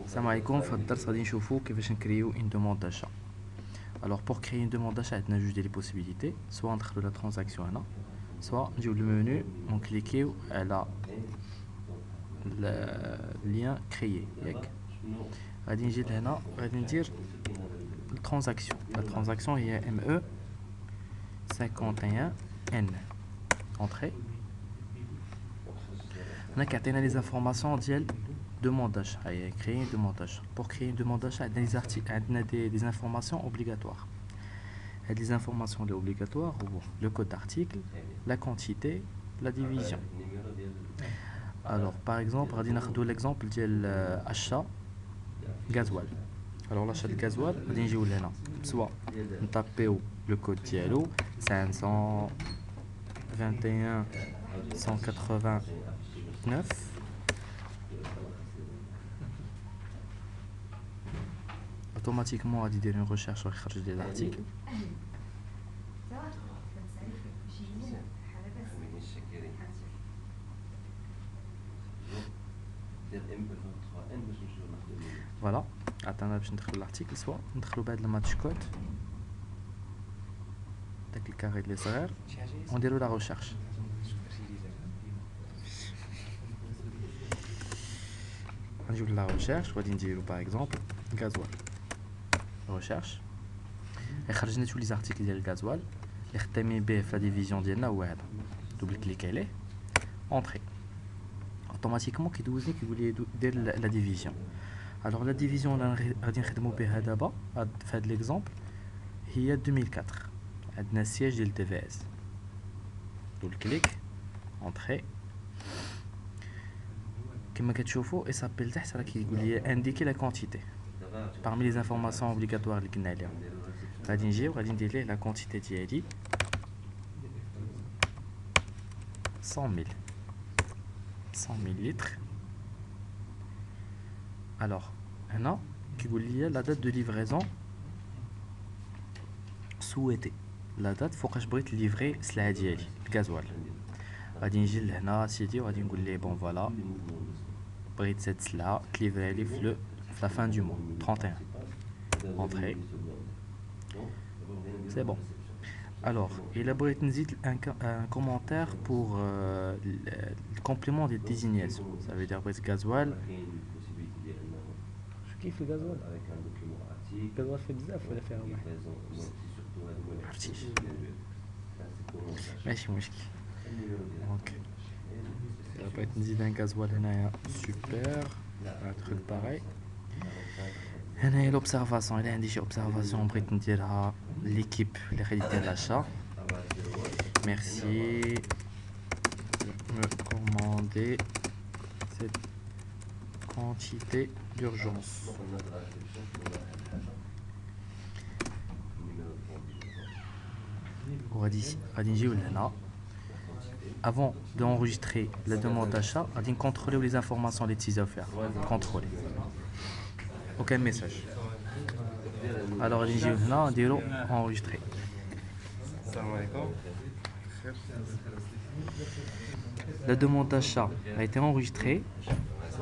السلام عليكم. في هذا الدرس غادي نشوفوا كيفاش نكريو une demande d'achat. Alors pour créer une demande d'achat, on a juste des possibilités. Soit on trouve la transaction هنا, soit on joue le menu, on clique à le lien créé. غادي نجي لهنا غادي ندير transaction. La transaction هي ME 51N. Entrée. On a كيعطينا les informations ديال demande d'achat. Créer une demande d'achat. Pour créer une demande d'achat, on a des informations obligatoires. Il y a des informations obligatoires, le code d'article, la quantité, la division. Alors, par exemple, on va l'exemple de l'achat gasoil. Alors, l'achat de gasoil, on va soit taper le code dialo 521 189. Automatiquement, on va dire une recherche sur les articles. Voilà, attendez, je vais entrer l'article, soit on va le match code. Avec le carré de l'SRR, on déroule la recherche. On joue la recherche, on va dire par exemple gasoil. Recherche. Et خرجنا tous les articles ديال الغازوال اللي خدامين به في لا ديفيزيون ديالنا هو هذا. دوبل كليك عليه. Entrée. Automatiquement كيدوزني كيقول لي دير لا ديفيزيون. Alors la division اللي غادي نخدموا بها دابا في هذا ليكزامبل هي 2004. عندنا السياج ديال تي في اس. دوبل كليك. Entrée. كما كتشوفوا اسابيل تحت راه كيقول لي indiquer la quantité. Parmi les informations obligatoires اللي قلنا عليهم غادي نجي وغادي ندير ليه لا كونتيتي ديالي 100 مليلتر. alors هنا كيقول لي لا دate de livraison souhaitée, لا دات فوقاش بغيت ليفري السلعه ديالي الغازوال. غادي نجي لهنا سيدي وغادي نقول ليه بون فوالا بغيت هاد السلعه تليفري لي في la fin du mois 31. Entrée. C'est bon. Alors, il a besoin un commentaire pour le complément des désignations. Ça veut dire que gasoil. Je kiffe le gasoil. Le gasoil fait bizarre, il faut le faire. ماشي مشكل. Ok. Il va pas être un gasoil هنايا super. Un truc pareil. هنا هي l'observation. Il y a عندي شي observation بغيت نديرها l'équipe اللي غادي دير l'achat. Merci me commander cette quantité d'urgence. غادي نجيو لهنا. Avant d'enregistrer la demande d'achat, on va contrôler les informations les petits affaires. Contrôler. Aucun message. Alors, on va dire enregistrer. La demande d'achat a été enregistrée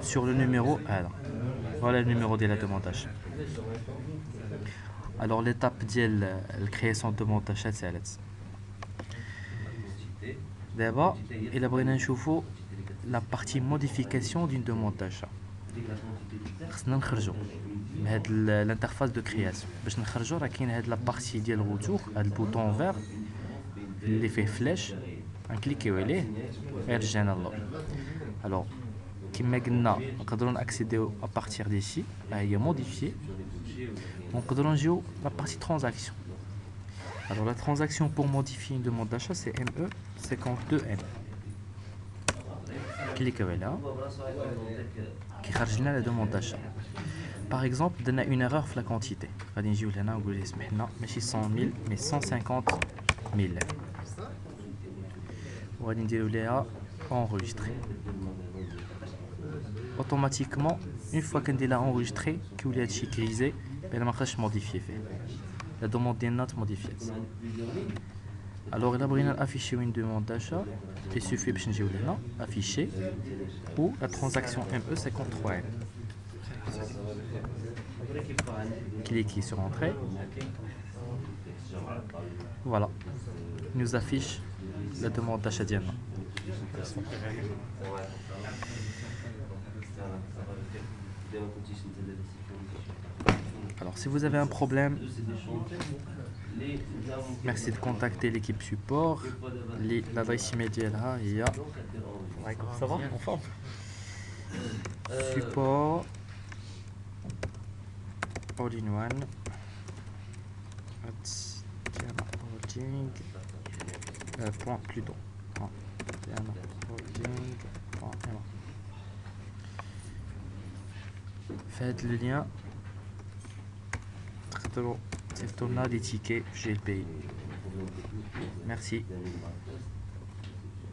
sur le numéro 1. Voilà le numéro de la demande d'achat. Alors, l'étape de la création de demande d'achat, c'est d'abord, il a besoin de la partie modification d'une demande d'achat. خصنا نخرجوا من هاد الانترفاس دو كرياسيون. باش نخرجوا راه كاين هاد لا بارتي ديال الغوتور، هاد البوطون فير اللي فيه فلاش غنكليكيو عليه يرجعنا للور. الوغ كما قلنا نقدروا ناكسيديو ا بارتير ديسي ها هي موديفيي ونقدروا نجيو لا بارتي ترانزاكسيون. Alors la transaction pour modifier une demande d'achat c'est ME 52N. Cliquez là. Qui charge la demande d'achat. Par exemple, on a une erreur sur la quantité. On va dire là, on va mais 100 000, mais 150 000. On va dire là, enregistrer. Automatiquement, une fois qu'on a enregistré, qu'on a grisé, on va modifier. La demande des notes modifiée. Alors, il a besoin d'afficher une demande d'achat. Il suffit de afficher ou la transaction ME 53N. Cliquez sur Entrée. Voilà. Il nous affiche la demande d'achat diamant. Alors, si vous avez un problème, merci de contacter l'équipe support. L'adresse email est Ça va, en forme? support all in one at point Pluton. Faites le lien. تقدروا تصيفطوا لنا des tickets chez le pays. Merci.